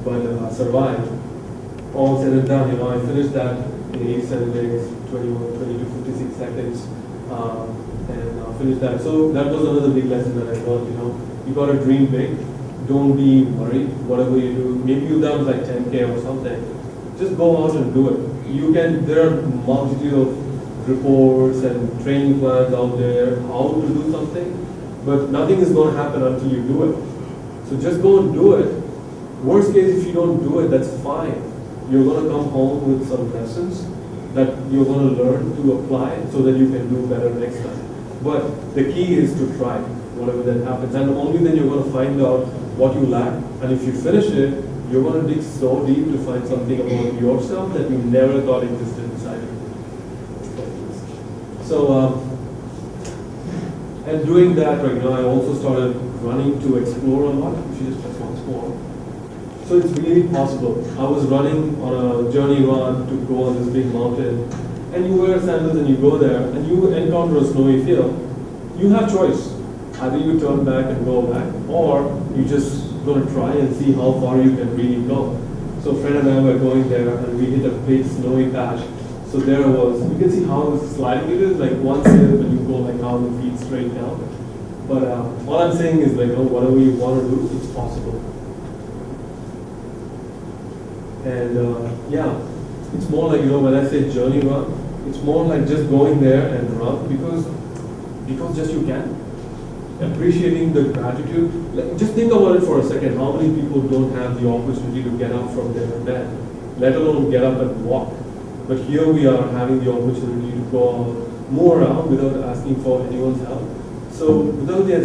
but survived. All said and done, I finished that in 87 days, 21, 22, 56 seconds, and finished that. So that was another big lesson that I learned, you got to dream big. Don't be worried, whatever you do. Maybe you've done like 10K or something. Just go out and do it. There are multitude of reports and training plans out there, how to do something, but nothing is going to happen until you do it. So just go and do it. Worst case, if you don't do it, that's fine. You're going to come home with some lessons that you're going to learn to apply so that you can do better next time. But the key is to try, whatever that happens. And only then you're going to find out what you lack. And if you finish it, you're going to dig so deep to find something about yourself that you never thought existed inside you. So, and doing that, I also started running to explore a lot. If you just press once more. So it's really possible. I was running on a journey run to go on this big mountain, and you wear sandals and you go there, and you encounter a snowy field. You have choice. Either you turn back and go back, or you just going to try and see how far you can really go. So a friend and I were going there, and we hit a big snowy patch. So there I was. You can see how sliding it is, like one step and you go like 1,000 feet straight down. But all I'm saying is whatever you want to do, it's possible. And yeah, it's more like, when I say journey run, it's more like just going there and run because just you can. Appreciating the gratitude. Just think about it for a second. How many people don't have the opportunity to get up from their bed, let alone get up and walk? But here we are having the opportunity to go out, move around without asking for anyone's help. So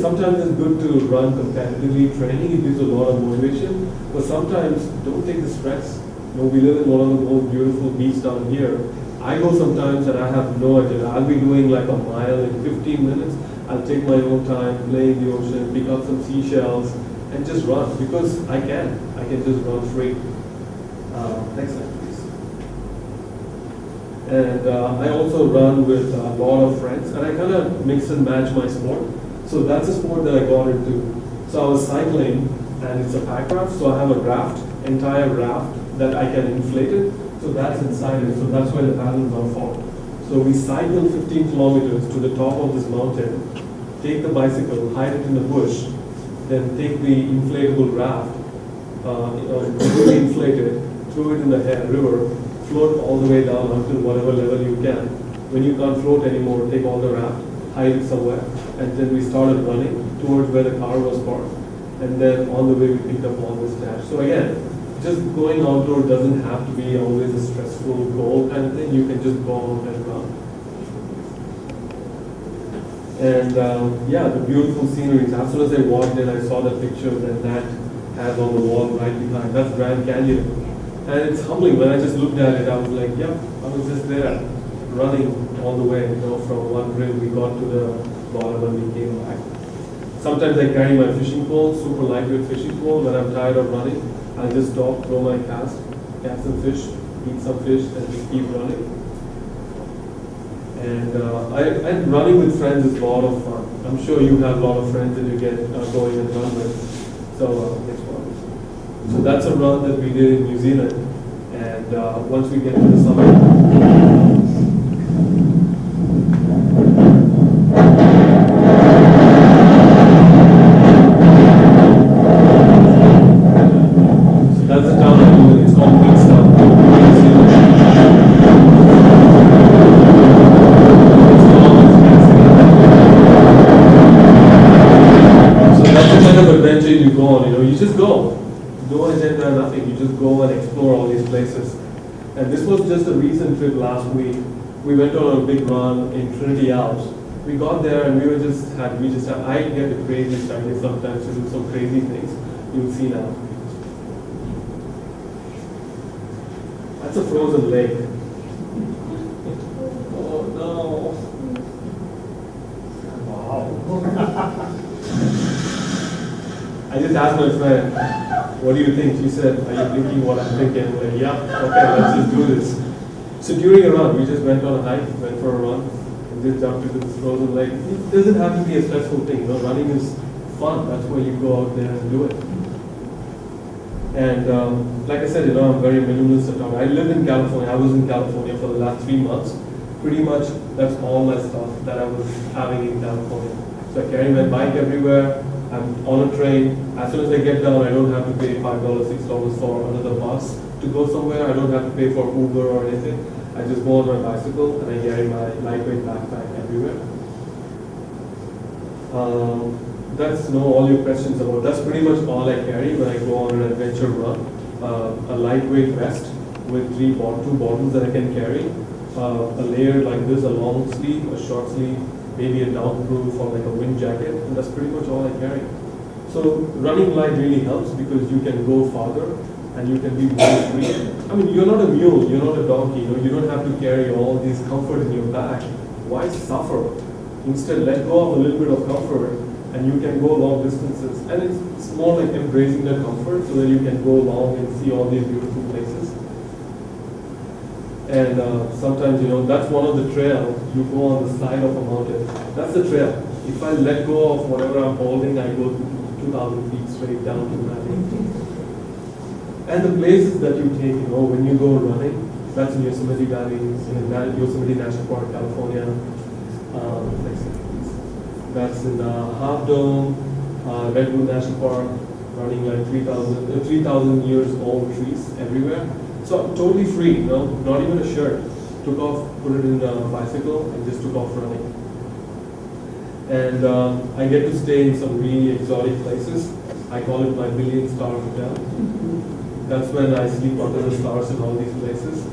sometimes it's good to run competitively. Training, it gives a lot of motivation. But sometimes don't take the stress. We live in one of the most beautiful beaches down here. I go sometimes and I have no idea. I'll be doing like a mile in 15 minutes. I'll take my own time, play in the ocean, pick up some seashells, and just run because I can. I can just run free. Next slide, please. And I also run with a lot of friends, and I kind of mix and match my sport. So that's a sport that I got into. So I was cycling, and it's a pack raft. So I have a raft, entire raft that I can inflate it. So that's inside it. So that's where the paddles are for. So we cycle 15 kilometers to the top of this mountain, take the bicycle, hide it in the bush, then take the inflatable raft, completely inflate it, throw it in the river, float all the way down until whatever level you can. When you can't float anymore, take all the raft, hide it somewhere, and then we started running towards where the car was parked. And then on the way we picked up all this cash. So again, just going outdoor doesn't have to be always a stressful goal kind of thing. You can just go out and run. And yeah, the beautiful scenery. As soon as I walked in, I saw the picture that has on the wall right behind. That's Grand Canyon. And it's humbling. When I just looked at it, I was like, yep, I was just there, running all the way, from one rim we got to the bottom and we came back. Sometimes I carry my fishing pole, super lightweight fishing pole. When I'm tired of running, I just stop, throw my cast, catch some fish, eat some fish, and just keep running. And running with friends is a lot of fun. I'm sure you have a lot of friends that you get going and run with. So next one. So that's a run that we did in New Zealand. And once we get to the summit, just go. No agenda, nothing. You just go and explore all these places. And this was just a recent trip last week. We went on a big run in Trinity Alps. We got there and I get the craziest ideas sometimes to do some crazy things. You'll see now. That's a frozen lake. Oh no. Wow. I just asked my friend, what do you think? She said, are you thinking what I'm thinking? I'm like, yeah, okay, let's just do this. So during a run, we just went on a hike, went for a run, and just jumped into this frozen lake. It doesn't have to be a stressful thing. Running is fun. That's why you go out there and do it. And like I said, I'm very minimalist at heart. I live in California. I was in California for the last 3 months. Pretty much that's all my stuff that I was having in California. So I carry my bike everywhere. I'm on a train. As soon as I get down, I don't have to pay $5, $6 for another bus to go somewhere. I don't have to pay for Uber or anything. I just go on my bicycle and I carry my lightweight backpack everywhere. That's all your questions about. That's pretty much all I carry when I go on an adventure run. A lightweight vest with two bottles that I can carry. A layer like this, a long sleeve, a short sleeve, maybe a downproof or like a wind jacket, and that's pretty much all I carry. So running light really helps because you can go farther and you can be more free. I mean, you're not a mule, you're not a donkey, you don't have to carry all this comfort in your back. Why suffer? Instead, let go of a little bit of comfort and you can go long distances. And it's more like embracing that comfort so that you can go long and see all these beautiful places. And sometimes, that's one of the trails. You go on the side of a mountain. That's the trail. If I let go of whatever I'm holding, I go 2,000 feet straight down to nothing. And the places that you take, when you go running, that's in Yosemite Valley, in Yosemite National Park, California. That's in Half Dome, Redwood National Park, running like 3,000 years old trees everywhere. So I'm totally free, not even a shirt. Took off, put it in a bicycle, and just took off running. And I get to stay in some really exotic places. I call it my billion-star hotel. That's when I sleep under the stars in all these places.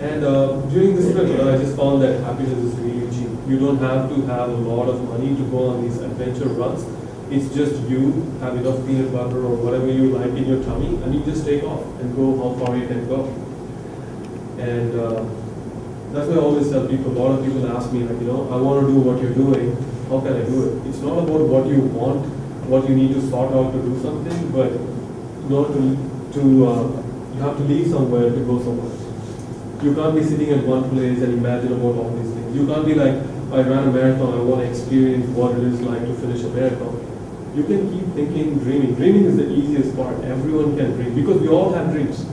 And during this trip, I just found that happiness is really cheap. You don't have to have a lot of money to go on these adventure runs. It's just you have enough peanut butter or whatever you like in your tummy, and you just take off and go how far you can go. And that's why I always tell people, a lot of people ask me, like, I want to do what you're doing, how can I do it? It's not about what you want, what you need to sort out to do something, but you have to leave somewhere to go somewhere. You can't be sitting at one place and imagine about all these things. You can't be like, I ran a marathon, I want to experience what it is like to finish a marathon. You can keep thinking, dreaming. Dreaming is the easiest part. Everyone can dream because we all have dreams.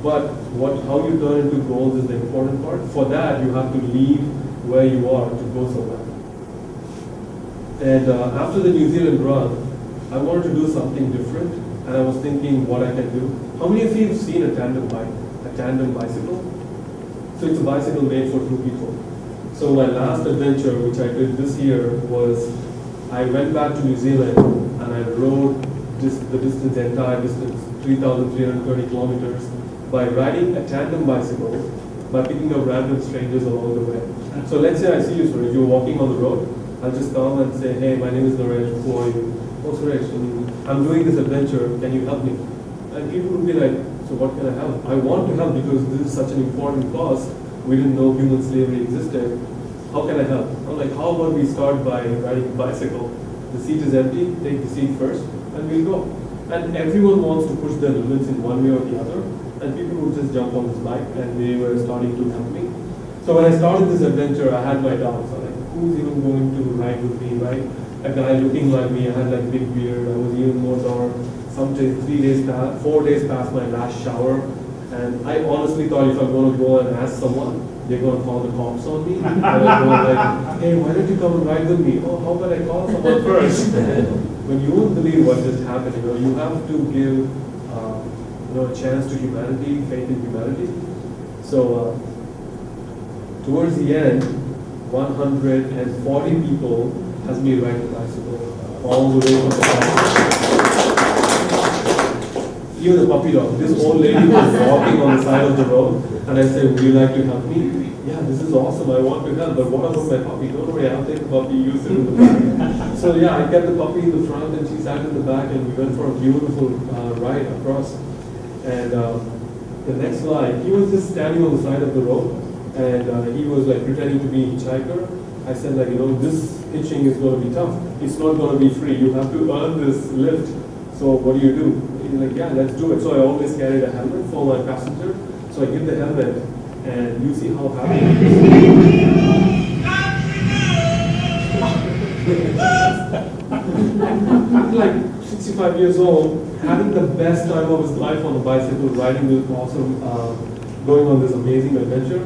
But how you turn into goals is the important part. For that, you have to leave where you are to go somewhere. And after the New Zealand run, I wanted to do something different, and I was thinking what I can do. How many of you have seen a tandem bike, a tandem bicycle? So it's a bicycle made for two people. So my last adventure, which I did this year, was I went back to New Zealand and I rode the entire distance, 3,330 kilometers, by riding a tandem bicycle, by picking up random strangers along the way. So let's say I see you, Suresh, you're walking on the road. I'll just come and say, hey, my name is Naresh, who are you? Oh, Suresh, I'm doing this adventure, can you help me? And people would be like, so what can I help? I want to help because this is such an important cause. We didn't know human slavery existed. How can I help? I'm like, how about we start by riding a bicycle? The seat is empty, take the seat first, and we'll go. And everyone wants to push their limits in one way or the other, and people would just jump on this bike, and they were starting to help me. So when I started this adventure, I had my doubts. I'm like, who's even going to ride with me, right? A guy looking like me, I had like big beard, I was even more dark. Some days, 4 days past my last shower, and I honestly thought if I'm going to go and ask someone, they're going to call the cops on me. And I'm going like, hey, why don't you come and ride with me? Oh, how about I call someone first? When you won't believe what just happened, you have to give a chance to humanity, faith in humanity. So towards the end, 140 people has me ride the bicycle all the way from the bicycle. Even the puppy dog. This old lady was walking on the side of the road, and I said, would you like to help me? Yeah, this is awesome, I want to help, but what about my puppy? Don't worry, I'll take the puppy, you sit in the back. So yeah, I kept the puppy in the front, and she sat in the back, and we went for a beautiful ride across. And the next slide, he was just standing on the side of the road, and he was like pretending to be a hitchhiker. I said, like, this hitching is going to be tough. It's not going to be free. You have to earn this lift. So what do? He's like, yeah, let's do it. So I always carried a helmet for my passenger. So I give the helmet, and you see how happy he is. I'm like 65 years old, having the best time of his life on a bicycle, riding this awesome, going on this amazing adventure.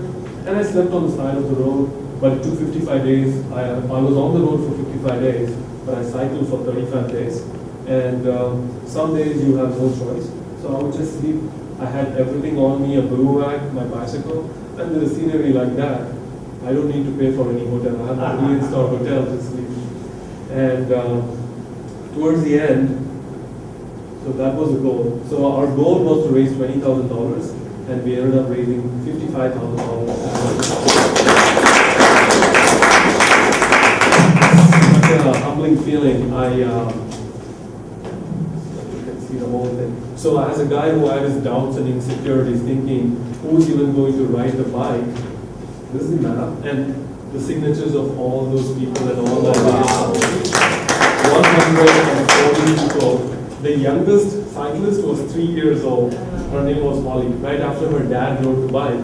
And I slept on the side of the road, but it took 55 days. I was on the road for 55 days, but I cycled for 35 days. And some days you have no choice. So I would just sleep. I had everything on me, a bivouac, my bicycle, and with a scenery like that, I don't need to pay for any hotel. I have a 3-star hotel to sleep. And towards the end, so that was the goal. So our goal was to raise $20,000, and we ended up raising $55,000. Such a humbling feeling. You can see the whole thing. So as a guy who had his doubts and insecurities, thinking who's even going to ride the bike, this is the map and the signatures of all those people and all that. 140 people. The youngest cyclist was 3 years old. Her name was Holly. Right after her dad rode the bike,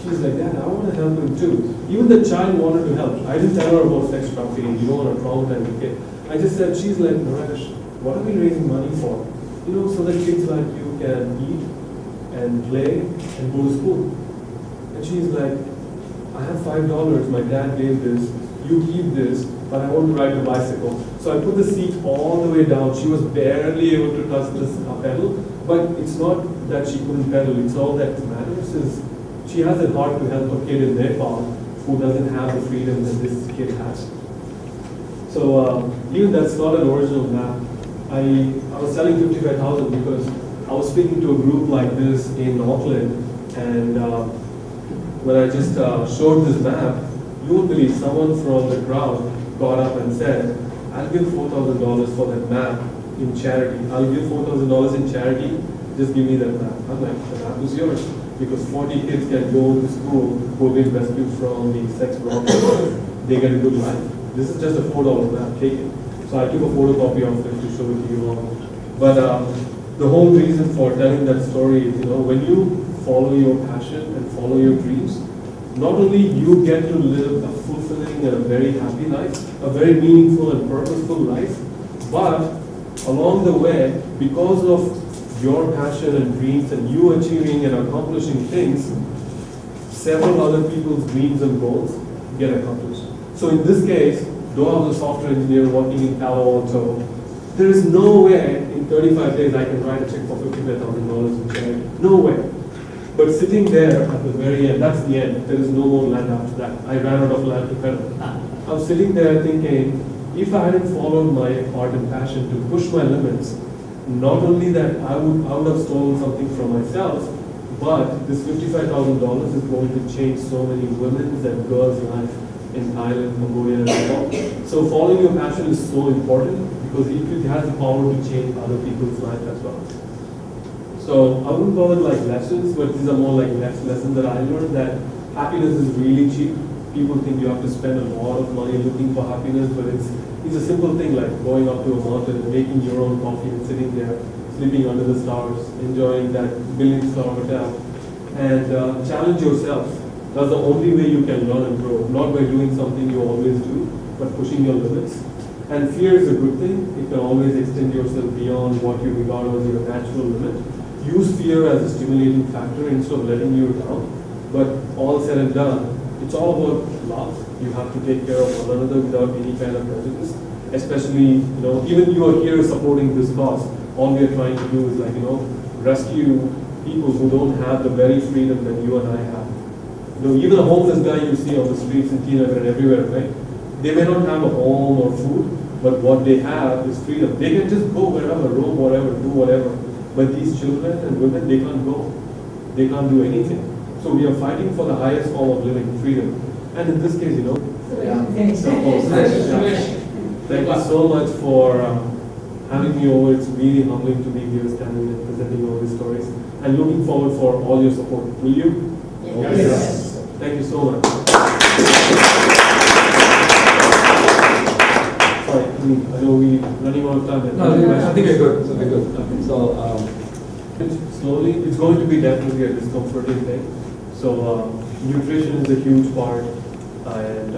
she's like, Dad, I want to help him too. Even the child wanted to help. I didn't tell her about sex trafficking. You don't want to traumatize the kid. I just said, she's like, Naresh, what are we raising money for? You know, so that kids like you can eat and play and go to school. And she's like, I have $5. My dad gave this. You keep this, but I want to ride a bicycle. So I put the seat all the way down. She was barely able to touch this pedal, but it's not that she couldn't pedal. It's all that matters is she has a heart to help a kid in Nepal who doesn't have the freedom that this kid has. So even that's not an original map. I was selling 55,000 because I was speaking to a group like this in Auckland, and when I just showed this map, you won't believe someone from the crowd got up and said, I'll give $4,000 for that map in charity. I'll give $4,000 in charity, just give me that map. I'm like, the map is yours. Because 40 kids can go to school who have been rescued from the sex brokers. They get a good life. This is just a $4 map, take it. So I took a photocopy of it to show it to you all. But the whole reason for telling that story is, when you follow your passion and follow your dreams, not only you get to live a fulfilling and a very happy life, a very meaningful and purposeful life, but along the way, because of your passion and dreams and you achieving and accomplishing things, several other people's dreams and goals get accomplished. So in this case, though I was a software engineer working in Palo Alto, there is no way in 35 days I can write a check for $55,000 in charity. No way. But sitting there at the very end, that's the end. There is no more land after that. I ran out of land to pedal. I was sitting there thinking, if I hadn't followed my heart and passion to push my limits, not only that I would have stolen something from myself, but this $55,000 is going to change so many women's and girls' life in Thailand, Cambodia, and Nepal. So following your passion is so important because it has the power to change other people's life as well. So I wouldn't call it like lessons, but these are more like lessons that I learned, that happiness is really cheap. People think you have to spend a lot of money looking for happiness, but it's a simple thing like going up to a mountain and making your own coffee and sitting there, sleeping under the stars, enjoying that billion-star hotel, and challenge yourself. That's the only way you can learn and grow, not by doing something you always do, but pushing your limits. And fear is a good thing. It can always extend yourself beyond what you regard as your natural limit. Use fear as a stimulating factor instead of letting you down. But all said and done, it's all about love. You have to take care of one another without any kind of prejudice. Especially, even you are here supporting this cause. All we are trying to do is rescue people who don't have the very freedom that you and I have. Even a homeless guy you see on the streets in Chennai and everywhere, right? They may not have a home or food, but what they have is freedom. They can just go wherever, roam whatever, do whatever. But these children and women, they can't go. They can't do anything. So we are fighting for the highest form of living, freedom. And in this case, thank you so much for having me over. It's really humbling to be here standing and presenting all these stories. And looking forward for all your support. Will you? Yes. Thank you so much. Sorry, I know we're running out of time. No, I think we're good. Okay. So, slowly, it's going to be definitely a discomforting thing. So, nutrition is a huge part, and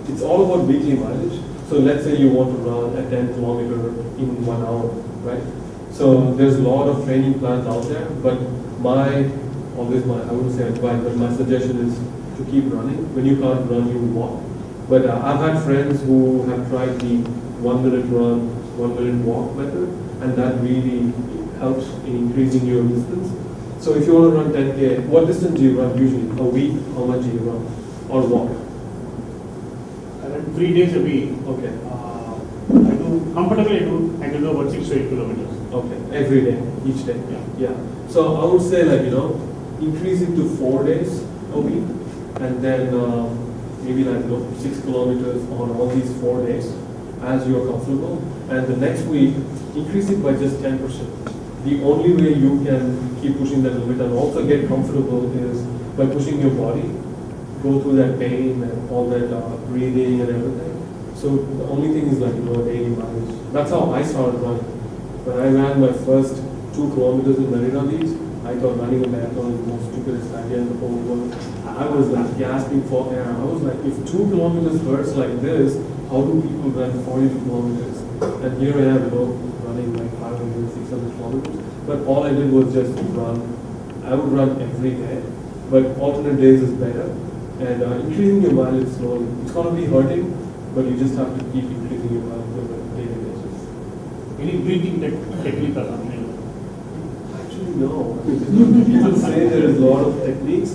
it's all about weekly mileage. So let's say you want to run a 10 kilometer in 1 hour, right? So there's a lot of training plans out there, but I wouldn't say advice, but my suggestion is to keep running. When you can't run, you walk. But I've had friends who have tried the 1 minute run, 1 minute walk method, and that really helps in increasing your distance. So if you want to run 10K, what distance do you run usually? A week, how much do you run? Or walk? I run 3 days a week. Okay. I can do about 6 to 8 kilometers. Okay, every day, each day. Yeah. So I would say increase it to 4 days a week, and then maybe 6 kilometers on all these 4 days as you are comfortable. And the next week, increase it by just 10%. The only way you can keep pushing that limit and also get comfortable is by pushing your body, go through that pain and all that breathing and everything. So the only thing is daily mileage. That's how I started running. When I ran my first 2 kilometers in Marina Beach, I thought running a marathon is the most stupidest idea in the whole world. I was gasping for air. I was like, if 2 kilometers hurts like this, how do people run 42 kilometers? And here I am, running like 500, 600 kilometers. But all I did was just run. I would run every day, but alternate days is better. And increasing your mileage slowly. It's going to be hurting, but you just have to keep increasing your mileage on a daily basis. Any breathing technique or something? Actually, no. People say there is a lot of techniques.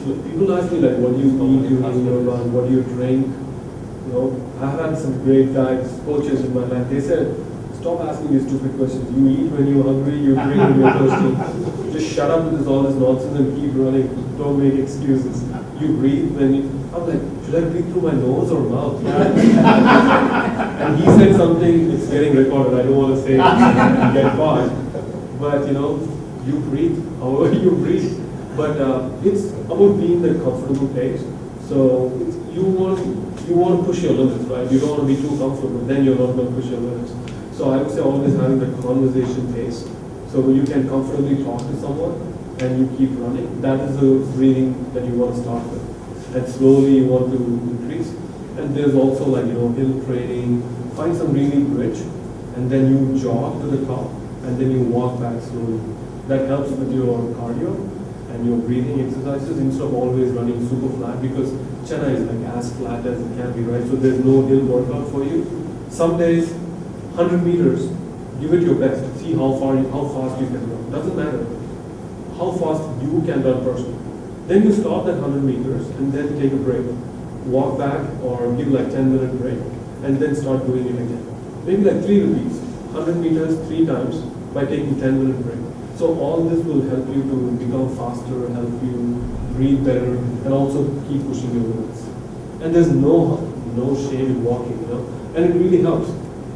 People ask me what do you eat during your run, what do you drink? I've had some great guys, coaches in my life. They said, stop asking these stupid questions. You eat when you're hungry, you drink when you're thirsty. Just shut up with all this nonsense and keep running. Don't make excuses. You breathe when I'm like, should I breathe through my nose or mouth? And he said something, it's getting recorded. I don't want to say it and get caught. But you breathe however you breathe. But it's about being the comfortable pace. So you want to push your limits, right? You don't want to be too comfortable. Then you're not going to push your limits. So I would say always having the conversation pace. So you can comfortably talk to someone and you keep running. That is the breathing that you want to start with. And slowly you want to increase. And there's also hill training. Find some really bridge and then you jog to the top and then you walk back slowly. That helps with your cardio and your breathing exercises instead of always running super flat, because Chennai is as flat as it can be, right? So there's no hill workout for you. Some days, 100 meters, give it your best. See how fast you can run. Doesn't matter how fast you can run personally. Then you stop at 100 meters and then take a break. Walk back or give 10-minute break and then start doing it again. Maybe 3 repeats, 100 meters 3 times by taking 10-minute break. So all this will help you to become faster, help you breathe better, and also keep pushing your limits. And there's no shame in walking, and it really helps.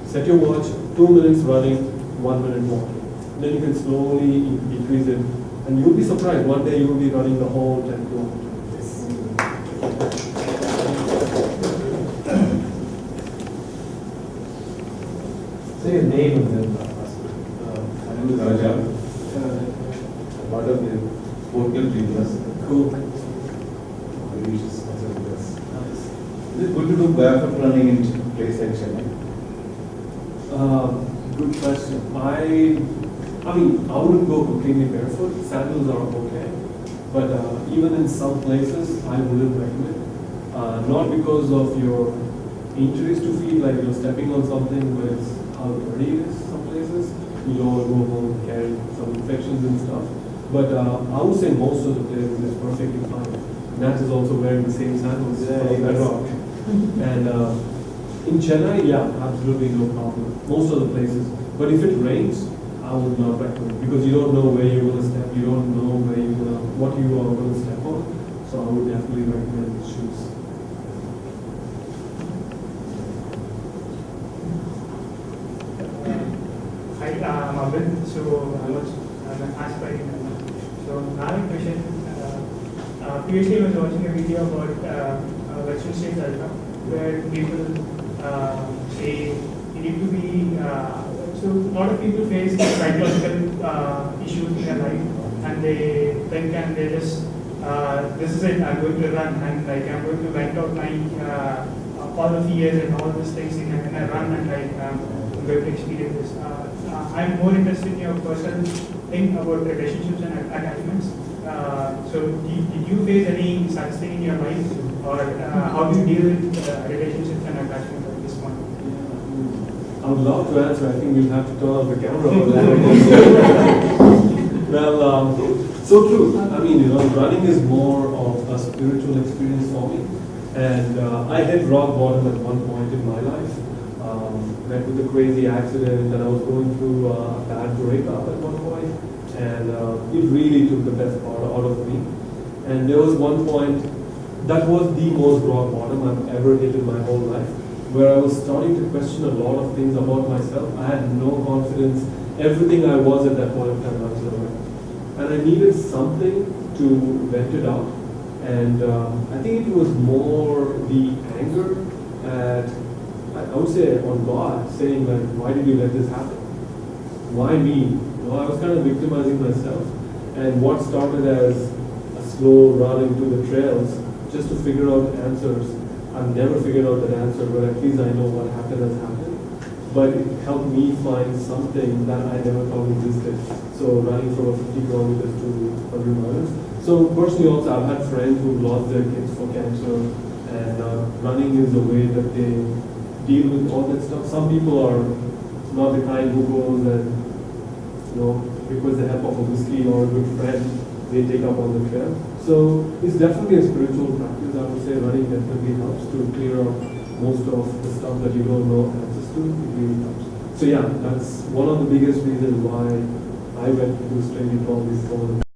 Set your watch, 2 minutes running, 1 minute walking. Then you can slowly increase it, and you'll be surprised. One day you'll be running the whole 10 kilometers. Say your name and then My name is Raja. Part of the Portal Dreamers. Cool. Is it good to do barefoot running in place like Chennai? Good question. I wouldn't go completely barefoot. Sandals are okay, but even in some places, I wouldn't recommend. Not because of your injuries to feet, like you're stepping on something, but it's how dirty it is. Some places you don't want to go home and carry some infections and stuff. But I would say most of the places is perfectly fine. Nat is also wearing the same sandals. Bedrock. And in Chennai, yeah, absolutely no problem. Most of the places. But if it rains, I would not recommend, because you don't know where you're going to step. You don't know what you are going to step on. So I would definitely recommend shoes. Hi, I'm Abid. So I'm an aspiring runner. So I have a question. Previously I was watching a video about Western States Ultra, where people say you need to be, so a lot of people face psychological issues in their life, and they think and they just, this is it, I'm going to run, and I'm going to vent out my all the fears and all these things in a run and like going to experience this. I'm more interested in your personal thing about relationships and attachments. So did you face any such thing in your life, or how do you deal with relationships and attachments at this point? I would love to answer. I think we'll have to turn off the camera for that. Well, so true. I mean, running is more of a spiritual experience for me. And I hit rock bottom at one point in my life. Met with a crazy accident, and I was going through a bad breakup at one point. And it really took the best part out of me. And there was one point that was the most rock bottom I've ever hit in my whole life, where I was starting to question a lot of things about myself. I had no confidence. Everything I was at that point of time was away. And I needed something to vent it out. And I think it was more the anger at, I would say, on God, saying like, why did you let this happen? Why me? I was kind of victimizing myself. And what started as a slow run into the trails just to figure out answers. I've never figured out that answer, but at least I know what happened has happened. But it helped me find something that I never thought existed. So running from 50 kilometers to 100 miles. So personally also, I've had friends who lost their kids for cancer, and running is a way that they deal with all that stuff. Some people are not the kind who goes and request the help of a whiskey or a good friend, they take up on the trail. So it's definitely a spiritual practice. I would say running definitely helps to clear out most of the stuff that you don't know answers to. It really helps. So yeah, that's one of the biggest reasons why I went to Australia to all these